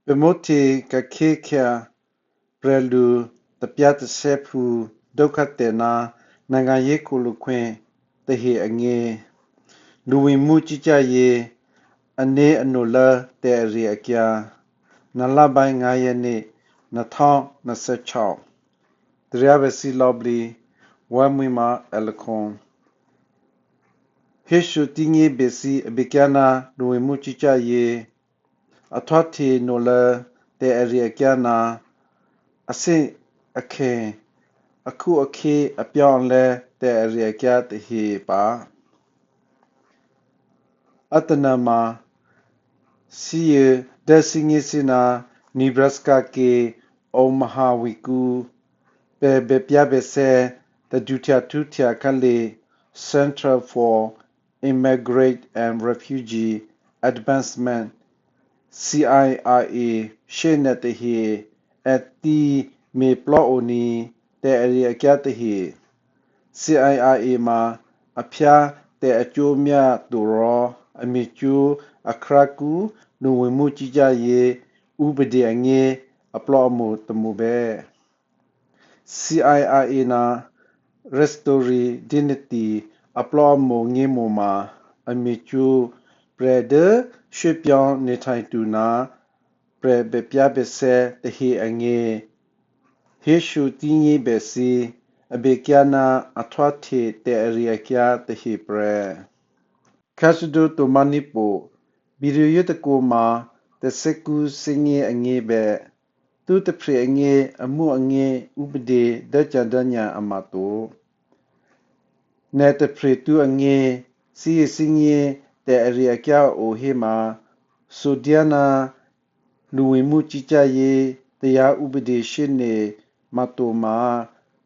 Bemote kakekya prelu tapiat sepu dokatena nangaye kulukwen tehe ange luwimu chicha ye ane anola te ari akya nalabai ngaye ne nathong nasachao Driabesi lobli wamwima elkon Hishu tingi besi abikyana luwimu chicha ye Atwati nola te ariakiana ase ake aku ake apyaon le te ariakia te he pa atanama siye desingisina Nebraska ke Omaha wiku pe bepya bese the dutia tutia kale Center for Immigrant and Refugee Advancement CIA ရှေ့နဲ့တဟီအတီမေပလောအိုနီတဲ့အရိအကျတဟီ CIA မှာအဖျားတဲ့အကျိုးမြတူရောအမီကျူအခရကူလူဝင်မှုကြီးကြရေးဥပဒေအငယ်အပလောမှုတမှုပဲ CIA နာ Restoring Dignity အပလောမှုငေမှုမှာအမီကျူပရဒရွှေပြောင်းနေထိုင်သူနာပရဘပြပစေတဟီအငေဟေရှုတီငေဘစီအဘေကျနာအထွတ်ထေတေရီယကျတဟီပရခါစဒိုတိုမနီပိုဘီရယတကိုမာတစကူစငေအငေဘေသူတဖရအငေအမှုအငေဥပဒေဒကြဒညာအမတိုနေတဖရတူအငေစီစငေတေရီယကျအိုဟေမာဆိုဒီယနာလူဝင်မှုကြီးကြပ်ရေးတရားဥပဒေရှင်းနေမတိုမာ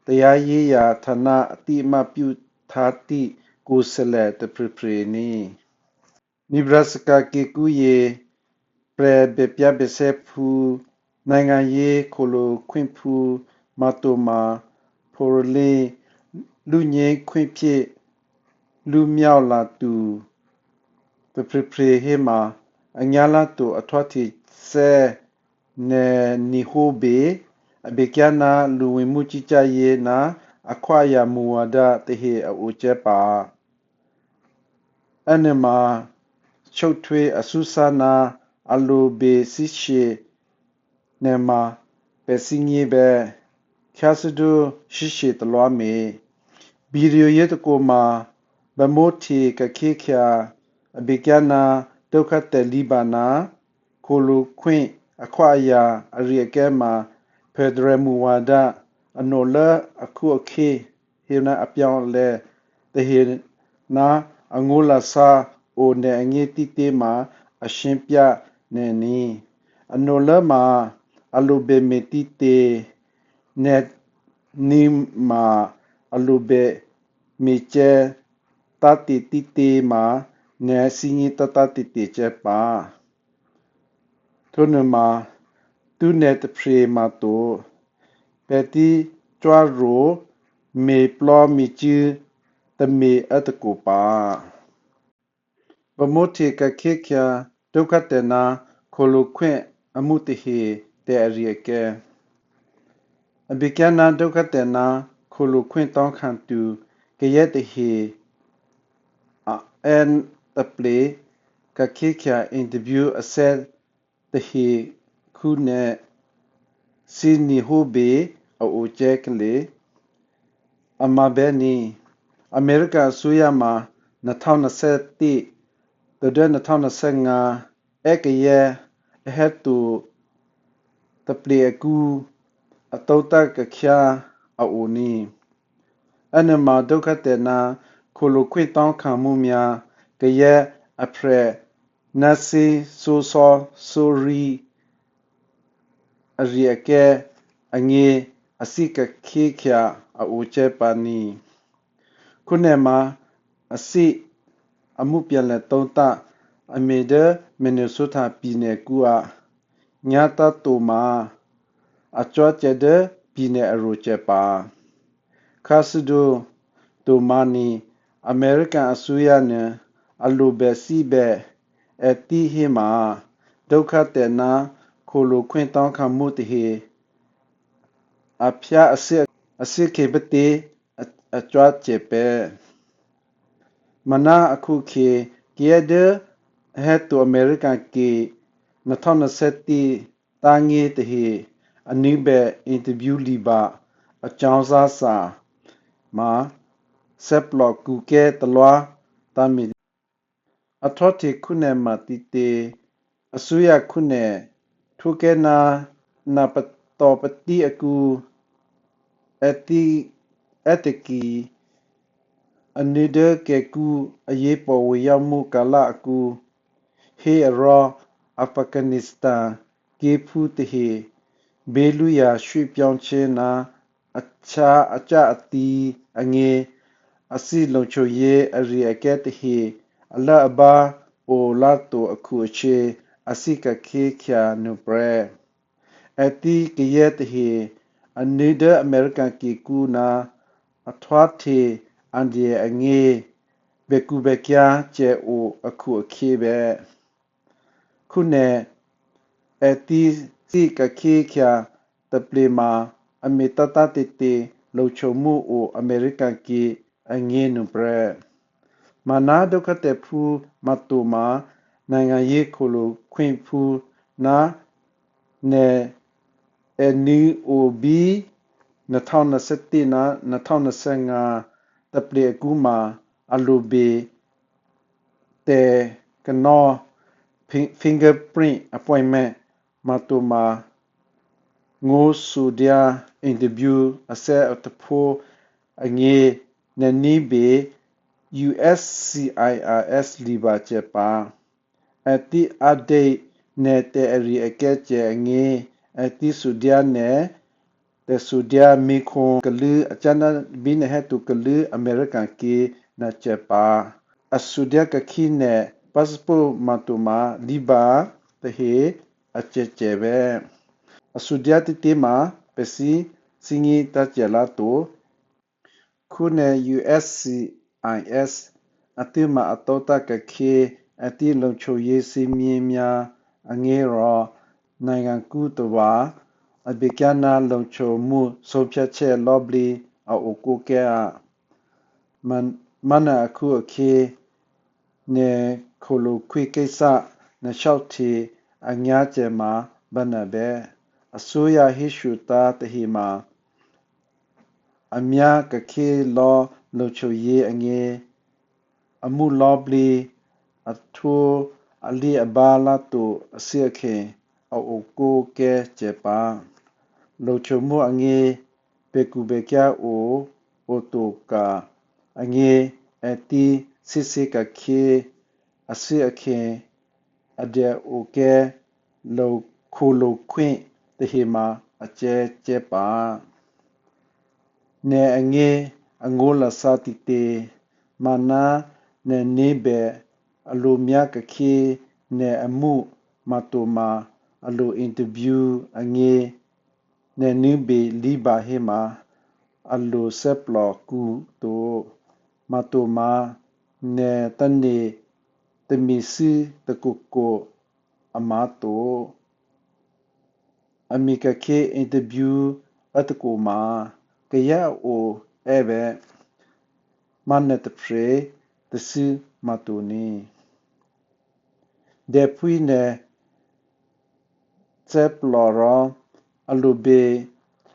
တရားရေးရာဌာနအတိအမှပြုထားသည့်ကိုယ်စားလှယ်တပရပရနီနီဘရာစကာကေကူယေပရဘပြပစေဖူနိုင်ငံရေးခိုလိုခွင့်ဖူမတိုမာဖိုရလီလူငင်းခွင့်ဖြစ်လူမြောက်လာသူတပရပရဟေမာအညာလာတူအထွတ်တီဆဲနေနီဟိုဘေအဘေကျနာလူဝင်မှုကြီးကြပ်ရေးနာအခွာရမူဝါဒတဟေအိုကျပါအနမချုပ်ထွေးအဆုဆာနာအလိုဘေစီရှေနေမာပစင်းယေဘေခါစဒိုရှိရှိတလွားမေဗီဒီယိုရတကိုမှာဗမိုတီကခေခာအဘေကျနာဒုက္ခတလီဘာနာခိုလိုခွင့်အခွာရအရိကဲမှာဖက်ဒရယ်မူဝါဒအနော်လအခုအခေဟေနာအပြောင်းလဲတဟေနာအငိုလာစာအိုနေအငေတီတေမှာအရှင်းပြနေနီအနော်လမှာအလိုဘေမီတီတေနေနီမှာအလိုဘေမီချေတတိတီတေမှာနေစီနီတတတိတေချေပါထုံနမှာသူနေတဖရေမာတိုပတိကျွာရိုမေပလောမီချီတမေအတကူပါဗမိုတီကခေခာဒုက္ခတနာခိုလိုခွင့်အမှုတဟေတေအရိကဲအဘိကနာဒုက္ခတနာခိုလိုခွင့်တောင်းခံသူကရဲ့တဟေအန်တပလေကခေခာအင်တာဗျူးအဆက်တဟေခုနေစီနီဟိုဘေအိုချက်ကလေအမဘဲနီအမေရိကန်ဆိုရမှာ2021တဲ့2025အကရဲ့အဟက်တူတပလေကူအတောတကခ ्या အိုနီအနမဒုက္ခတဲ့နာခိုလိုခွင့်တောင်းခံမှုများကရဲ့အဖရနစီဆိုဆောဆိုရီအရိယကဲအငေအစိကခေခ ्या အိုချေပါနီခုနေမှာအစိအမှုပြန်လက်တုံးတအမေဒမင်နီဆိုတာပြည်နယ်ကူအညာတတိုမာအချောကျတဲ့ပြည်နယ်အရိုချေပါခါစဒိုတိုမာနီအမေရိကန်အစိုးရနဲ့အလိုဘစီဘဲအတီဟီမာဒုက္ခတဲ့နာ ခိုလိုခွင့်တောင်းခံမှုတဟေအဖျားအစစ်ခေပတိအကြွားကျေပဲမနာအခုခေကီယဒဟက်တူအမေရိကန်ကေ2020တာငေတဟေအနိဘဲအင်တာဗျူးလီပါအကြောင်းစားစာမှာဆက်ပလော့ကူကဲတလွားတာမီအထောတိခုနဲ့မတီတေအစိုးရခုနဲ့ထုကဲနာပတော်ပတိအကူအတကီအနိဒကေကူအရေးပေါ်ဝရောက်မှုကာလအကူဟေရောအဖဂန်နစ္စတန်ကေဖူတဟေဘေလူယာရွှေပြောင်းချင်းနာအခြားအကြအတီအငေအစီလုံချိုရဲအရီအကဲတဟေအလအဘာအိုလာတိုအခုအချေအစီကခေခ ्या နုပရအတီကရဲတဟေအနိဒအမေရိကန်ကီကူနာအထွားထေအန်ဒီအငေဘေကူဘေကျာကျဲအိုအခုအခေပဲခုနဲ့အတီစီကခေခ ्या တပလီမာအမီတတတေတေလုံချုံမှုအိုအမေရိကန်ကီအငေနုပရမနာဒုက္ခတေဖူမတူမာနိုင်ငံရေးခိုလိုခွင့်ဖူနာနေအနီအိုဘီ2021နာ2025တပလီကူမာအလူဘေတေကနော fingerprint appointment မတူမာငိုဆူဒီယာအင်တာဗျူးအဆက်အတဖိုးအငေနနီဘေ USCIRS လီဘာချေပါအတိအဒိတ်နေတဲ့ရီအကဲချေငေအတိဆူဒီယာနဲ့တဲ့ဆူဒီယာမီခွန်ကလူအချနာဘင်းဟဲတူကလူအမေရိကန်ကီနာချေပါအဆူဒီယာကခိနဲ့ပတ်စပိုမတူမာလီဘာတဟေအချေချေပဲအဆူဒီယာတီမာပစီစင်ငီတချေလာတိုခုနဲ့ USCIS အတိမအတောတကခေအတိလုံချိုရေးစီမင်းများအငေရောနိုင်ငံကူတဝါအဘေကနာလုံချိုမှုဆိုဖြတ်ချက်လောဘလီအိုကိုကဲမနအခုအခေနေခိုလိုခွေကိစ္စနလျှောက်တီအညာကျဲမှာဘနဘဲအစိုးရဟိရှူတာတဟီမှာအမြကခေလောလုံချိုရေးအငေအမှုလောဘလီအထိုအလီအဘာလာတူအစီအခေအိုကိုကဲကျဲပါလုံချိုမှုအငေပေကူဘေကျအိုတိုကာအငေအတီစစ်စစ်ကခေအစီအခေအဒေအိုကဲလုံခိုလိုခွင့်တဟီမှာအကျဲကျဲပါနေအငေအငိုလစာတီတေမနာနေနေဘေအလိုမြကခေနေအမှုမတူမာအလိုအင်တာဗျူးအငေနေနိဘေလီဘာဟေမာအလိုဆက်ပလောကူတိုမတူမာနေတနေတမီစီတကုကိုအမတိုအမီကခေအင်တာဗျူးအတကူမာကရအိုအဲဘဲမနတဖရေတစီမတူနီဒေပွီနေဆက်ပလောရအလူဘေ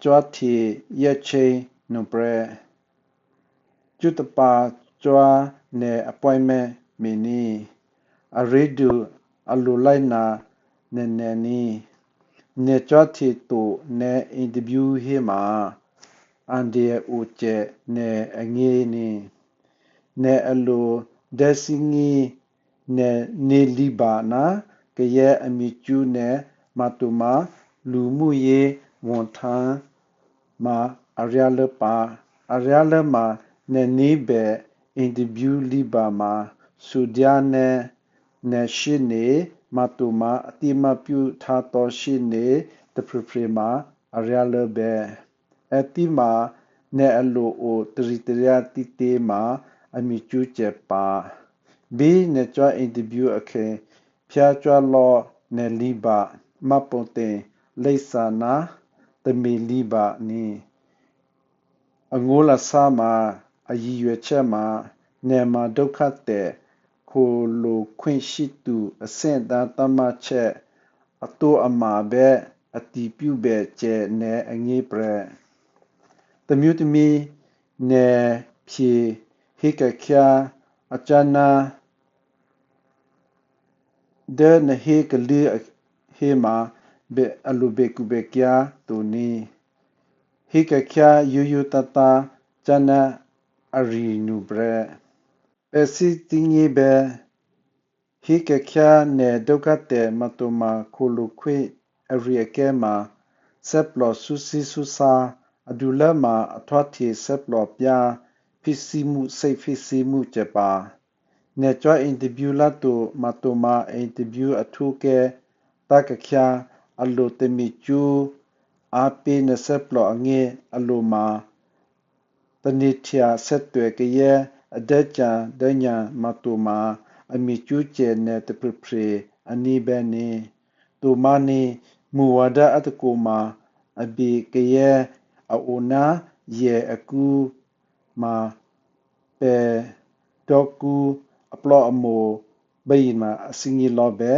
ကြွားတီရဲ့ချင်းနုပရကျွတ်ပါကြွားနေ appointment မီနီအရီဒူအလူလိုက်နာနေနေနီနေကြွားတီတူနေအင်တာဗျူးဟေမာအန်ဒီအိုချေနေအငေနီနေအလူဒက်စင်ငီနေလီဘာနာကရဲ့အမီကျူးနေမတူမာလူမှုရေးဝန်ထမ်းမာအရယာလပါအရယာလမာနေနီဘေအင်တာဗျူးလီဘာမာဆူဒီယာနေရှိနေမတူမာအတိမပြူထားတော်ရှိနေတဖရဖရမာအရယာလဘေအတိမာနေအလိုအိုတရီတရာတီတေမာအမီကျူးချက်ပါဘီနေချွာအင်တာဗျူးအခေဖျားချွာလောနေလီဘာ မပွန်တင်လိဆာနာတမီလီဘာနီအငိုးလာဆာမှာအရည်ရွယ်ချက်မှာနယ်မှာဒုက္ခတဲ့ခိုလိုခွင့်ရှိသူအဆင့်သားတမချက်အတူအမှာပဲအတီးပြုပဲကျဲနယ်အငေးပရက်တမျိုးတမီနယ်ဖြေဟိကခ ्या အချနာဒေနဟေကလီဟေမာဘေအလူဘေကူဘေကျာတူနီဟိကခ ्या ယူယူတတာချနာအရီနူဘရပစီတင်ယေဘေဟိကခ ्या နေဒုက္ခတဲ့မတူမာခိုလူခွေအရီအကဲမှာဆက်ပလောဆူစီဆူစာအဒူလမှာအထွတ်တီဆက်ပလောပြဖိစီမှုစိတ်ဖိစီမှုကြပါနေကြအင်တာဗျူးလာတူမတူမာအင်တာဗျူးအထူးကဲတကခ ्या အလိုတမီကျူအပိနဆက်ပလောအငေအလိုမှာတနိထ ्या ဆက်တွယ်ကရဲ့အဒက်ချန်ဒညာမတူမာအမီကျူကျဲနဲ့တပပရေအနိဘဲနေတူမနီမူဝါဒအတကူမှာအဘီကရဲ့အိုနာယေအကူမှာပေဒေါကူအပလောအမိုဘိမာအစငီလောပဲ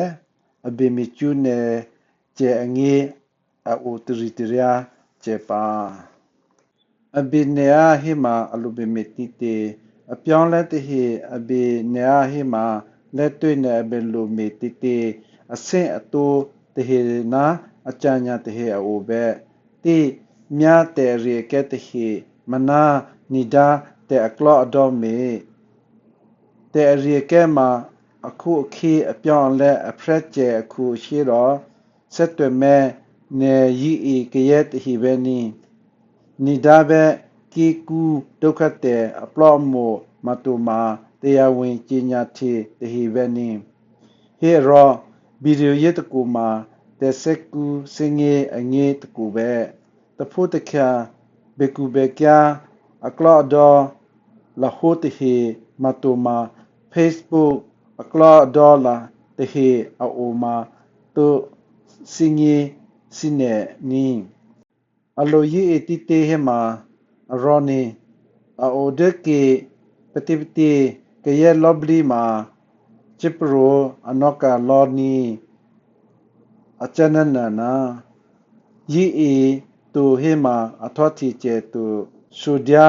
အဘီမီကျူနေကျဲအငေအိုတရီတရာကျဲပါအဘိနေယာဟိမာအလူဘီမီတီတေအပြောင်းလဲတဟိအဘိနေယာဟိမာလက်တွေ့နေအဘလူမီတီတေအဆင့်အတူတဟိနာအချညာတဟိအိုပဲတိမြတ်တဲ့ရေကဲတဟိမနာနိဒာတဲ့အကလောအတော်မီတဲ့ရေကဲမှာအခုအခီအပြောင်းလဲအဖရက်ကျဲအခုရှိတော့ဆက်တွယ်မဲ့နေရီဤကရဲ့တဟိပဲနီနိဒာပဲကီကူဒုက္ခတဲ့အပလောမိုမတူမာတရားဝင်ကြီးညာတီတဟိပဲနီဟေရောဗီဒီယိုရဲ့တကူမှာတဲ့ဆက်ကူစငေအငေတကူပဲတဖို့တခါဘေကူဘေကျာအကလောဒေါ်လာဟိုတဟိမတူမာ Facebook အကလောဒေါ်လာတဟိအိုမာတုစငေစနေနီအလိုယီအတီတေဟမာရောနီအိုဒကေပတိပတိကရဲ့လော့ဘလီမှာချစ်ပရိုအနောက်ကလော်နီအချနနနာယီအီတူဟေမာအထောတီကျဲတူဆူဒျာ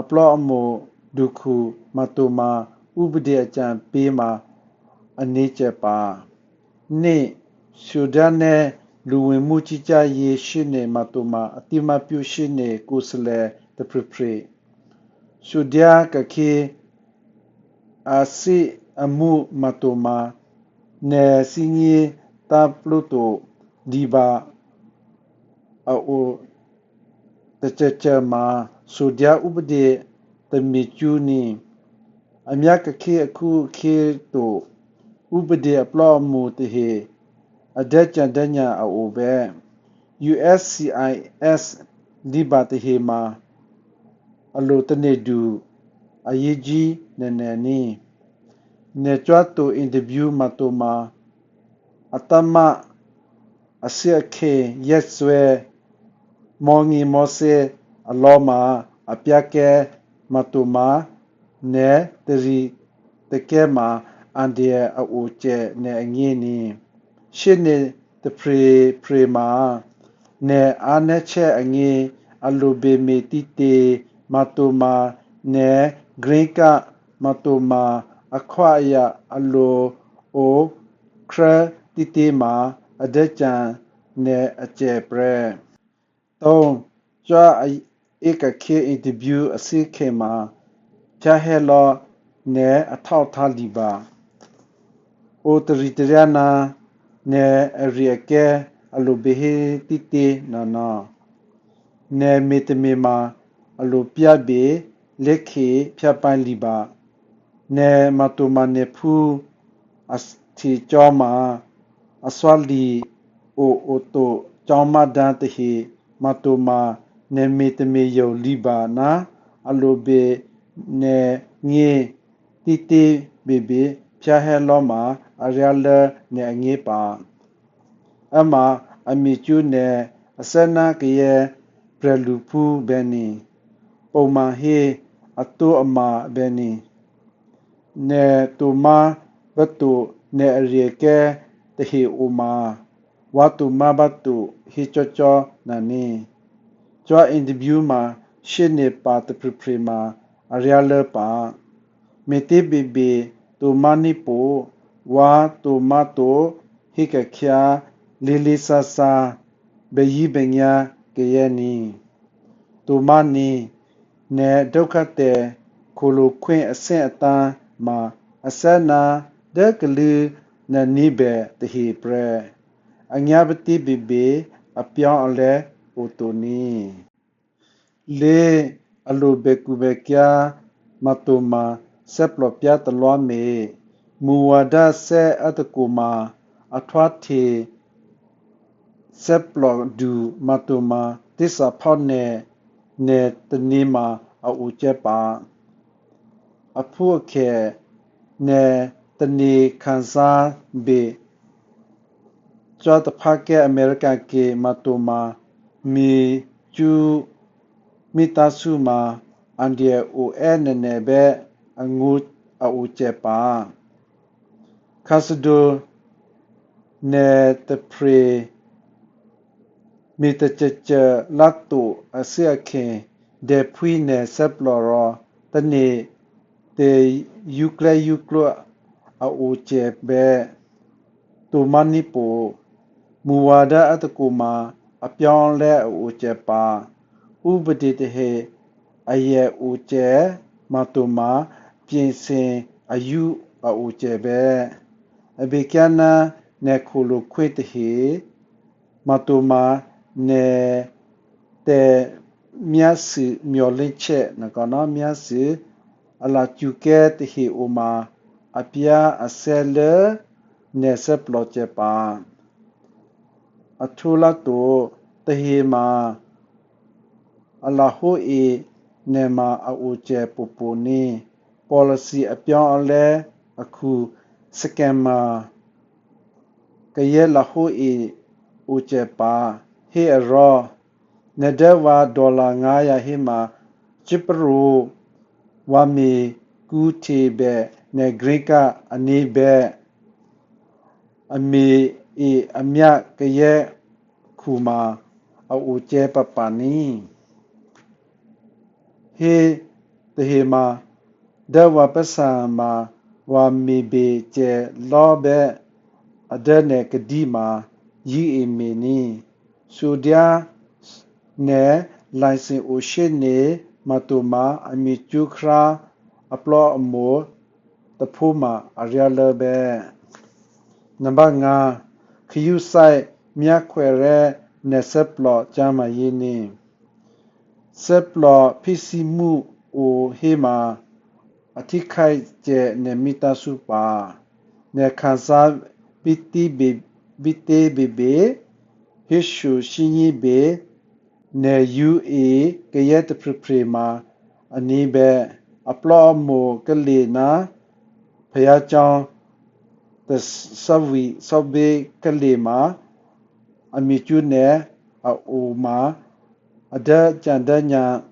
အပလောအမိုဒုခုမတူမာဥပဒေအကြံပေးမှာအနေကျပါနေဆူဒန်နဲ့လူဝင်မှုကြီးကြပ်ရေးရှိနေမတူမာအတိမပြုရှိနေကိုစလေတပပရီဆူဒျာကခေအစီအမှုမတူမာနေစင်းရီတပ်လူတိုဒီဘာအိုတချေချမာဆူဒျာဥပဒေတမီကျူနီအမြကခေအခုခေတိုဥပဒေအပလောမှုတဟေအဒက်ချန်ဒညာအိုပဲ USCIS ဒီဘာတဟေမာအလိုတနေဒူအရေးကြီးနေနေနီနေချွတ်တူအင်တာဗျူးမတူမာအတမအစရခေရက်ဆွဲမောငီမောစေအလောမာအပြကဲမတူမာနေတရီတကဲမှာအန်ဒီအိုကျဲနေအငင်းနီရှင်းနေတပရီမာနေအာနေချဲအငင်းအလူဘေမီတီတေမတူမာနေဂရိကမတူမာအခွာရအလိုအိုခရတီတေမာအဒချန်နေအကျဲပရဲတုံးကြွာဧကခေအင်တာဗျူးအစီခေမှာချာဟဲလောနေအထောက်ထားလီပါအိုတရီတရနာနေအရီကဲအလိုဘေဟီတီတေနာနာနေမီတမီမာအလိုပြဘေလက်ခေဖြတ်ပိုင်းလီပါနေမတူမနေဖူအစတီကျော်မာအစွာလီအိုတိုကျောင်းမဒန်တဟိမတူမာနေမီတမီယုံလီပါနာအလိုဘေနေငေတီတီဘေဘေဖြာဟဲလောမာအရယာလနေငေပါ ama ami chu ne asana kye prelupu beni poma he atu ama beni ne tuma batu ne arieke tehi uma watu mabatu hi chocho nani cho interview ma shine pa te prima ariale pa mete bebe to mani po wa to mato hikakya lili sasa beyi benya keyeni to mani ne dokate kolo kwen asen ata ma asana de klu na nibe tehi pre anyabati bebe apyaw ale otoni le alobe kubekya matoma seplopya talwa me muwada se atakuma athwathe seplo du matoma tisa phone ne tanima au chepa aphu khe ne tani khansa be chot phake america ke matoma mi chu mitasuma andie o enene be angu au chepa khasdo ne tepre mitacheche latu asiakhe de phui ne seploro tani te yuklo au chebe to manipo muwada atakuma apyawn le au chepa ubade te he aye uche matuma pinsin ayu au chebe abekana ne khulu khwet he matuma ne te miasi myolinche na kana miasi ala chuke te he uma apia asele ne seploche pa athula to te he ma ala ho e ne ma au che poponi policy apya ale akhu scammer kaye la ho e uche pa he ro nedawa dollar 900 he ma chipru wami ku the be ne greka ani be ami e amya kaye khuma au che papani he tehe ma dawa pasa ma wami be che lobe adane kadima yi emeni sudia ne license ocean ne matoma ami chukra aplo amo tapuma arialabe number 5 khiyu sai mya khwere ne seplo chama yini seplo phisimu o hema athikhai che ne mitasu pa ne khansa bite bebe hishu shinyi be ne ua kayet prima anibe aplo mo kalena phaya chang the sawi kalema amichu ne a ma ada chandanya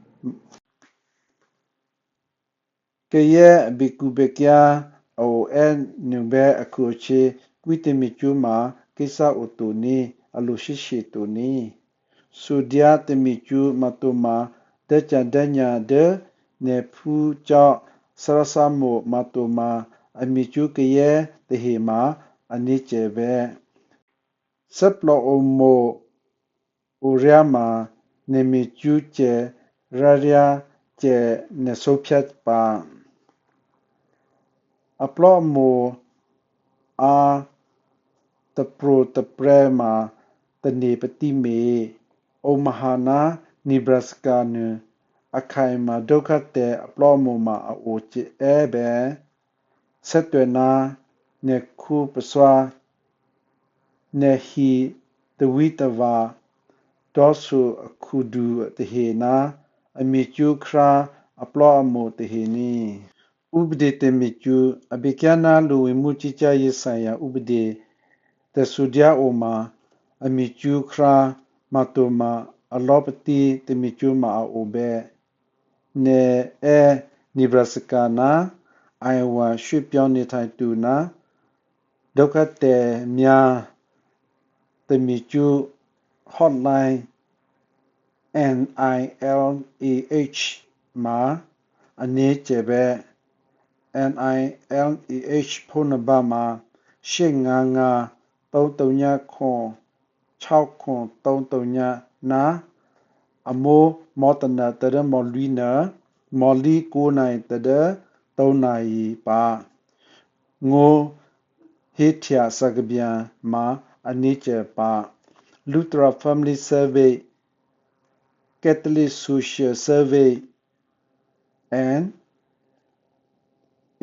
kaye bikubekya o en nube akuche kwitemichu ma kisa otoni alushishi toni sudia temichu matoma de chandanya de ne phu cha sarasamo matoma amichu kaye tehema anichebe seplo omo uriama nemichu che raria che nesopyat pa aplo mo a tapro taprema tani pati me omahana nebraska nu akai ma dokate aplo mo ma o che ebe setwena ne khu paswa ne hi tewitava dosu kudu tehena amichu kra aplo mo teheni ubde temichu abekyana luwe muchicha yesaya ubde te sudia oma အမီကျူခရာမတိုမာအလောပတိတမီကျူမာအိုဘေနေအဲနီဘရစကာနာအိုင်ဝါရွှေ့ပြောင်းနေထိုင်သူနာဒုက္ခတဲ့များတမီကျူ hotline NILEH မှာအနေကျပဲ NILEH ဖုန်းနံပါတ်မှာ855 339 6339နာအမိုးမော်တနာတရမော်လီနာမော်လီ9နိုင်တရ3နိုင်ပါငိုဟေထျာစကပြန်မှာအနေကျပါ Lutheran Family Survey Catholic Social Survey and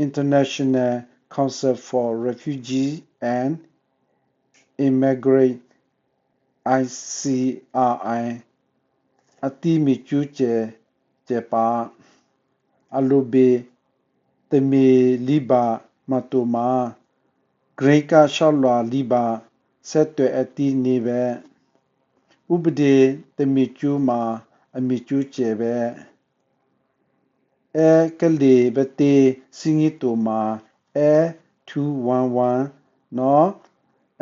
International Council for Refugees and Immigrants ICRI အတိမီကျူးကျပါအလိုဘေတမီလီဘာမတိုမာဂရိကရှောက်လွာလီဘာဆက်တွယ်အတိနေပဲဥပဒေတမီကျူးမှာအမီကျူးကျပဲအဲကလေးဘတေစင်ဂီတိုမာအဲ211နော်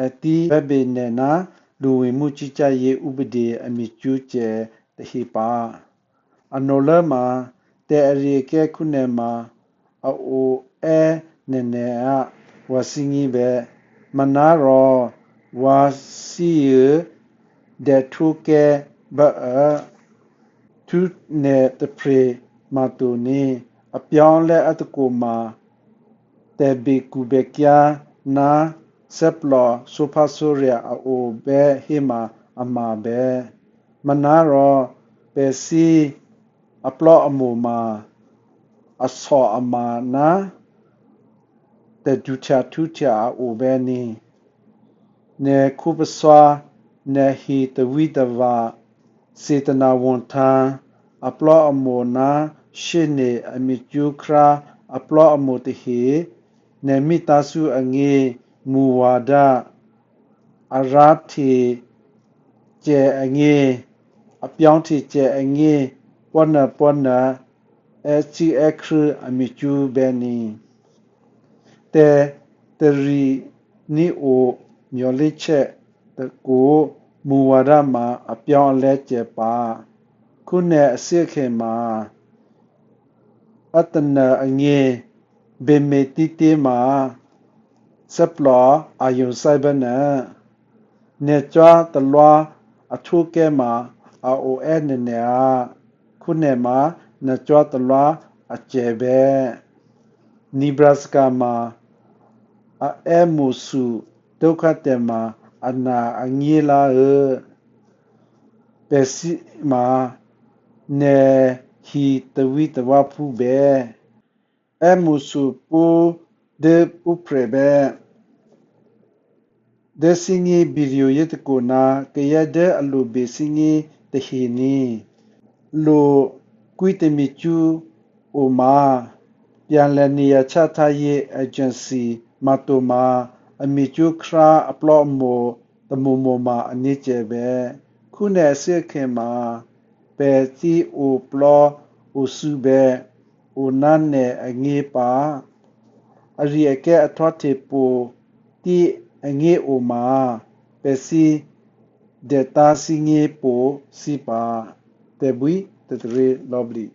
အတိဘဘေနေနာလူဝင်မှုကြီးကြပ်ရေးဥပဒေအမီကျူးကျတဟိပါအနော်လမှာတဲ့အရိကဲခုနေမှာအိုအဲနေနေအဝစင်ကြီးပဲမနာရောဝါစီတဲ့ထုကဲဘသူနေတပရေမတူနေအပြောင်းလဲအတကူမှာတေဘီကူဘေကျာနာဆက်ပလောဆိုဖာဆိုရီယာအိုဘဲဟေမာအမာဘဲမနာရောပဲစီအပလောအမူမှာအစောအမာနာတေဒူချာထူချာအိုဘဲနီနေခုပစွာနေဟီတဝိတဝါစေတနာဝန်ထံအပလောအမူနာရှေနေအမီကျူခရာအပလောအမူတဟီနေမိသားစုအငေမူဝါဒအရာတီကျဲအငေအပြောင်းတီကျဲအငေပွနအချီအခရအမီကျူဘဲနီတေတရီနီအိုမျောလိချက်တကိုမူဝါဒမှာအပြောင်းအလဲကျပါခုနဲ့အစစ်ခေမှာအတနာအငေဘေမေတီတီမှာစပလာအယုံဆိုင်ဘနာနေချာတလွာအထုကဲမှာအိုအဲနေနေခုနဲ့မှာနေချာတလွာအကျဲပဲနီဘရာစကာမှာအဲမူစုဒုက္ခတဲ့မှာအနာအငေလာပဲစီမှာနေဟီတဝိတဝဖူပဲအဲမူစုပူဒေပူပရပဲဒေစင်းကြီးဗီဒီယိုရတကိုနာကရတဲ့အလိုဘေစင်းကြီးတဟီနီလိုကွီတမီကျူအိုမာပြန်လည်နေရချထားရေးအေဂျင်စီမတိုမာအမီကျူခရာအပလော့မိုတမူမိုမာအနိကျပဲခုနဲ့စစ်ခင်မှာပဲတီအိုပလောအိုစုပဲအိုနန်နဲ့အငေးပါအရိအကဲအထွတ်တေပူတီအငေးအိုမာပဲစီဒေတာစီငေးပူစီပါတေဘွီတတရေလောဘလီ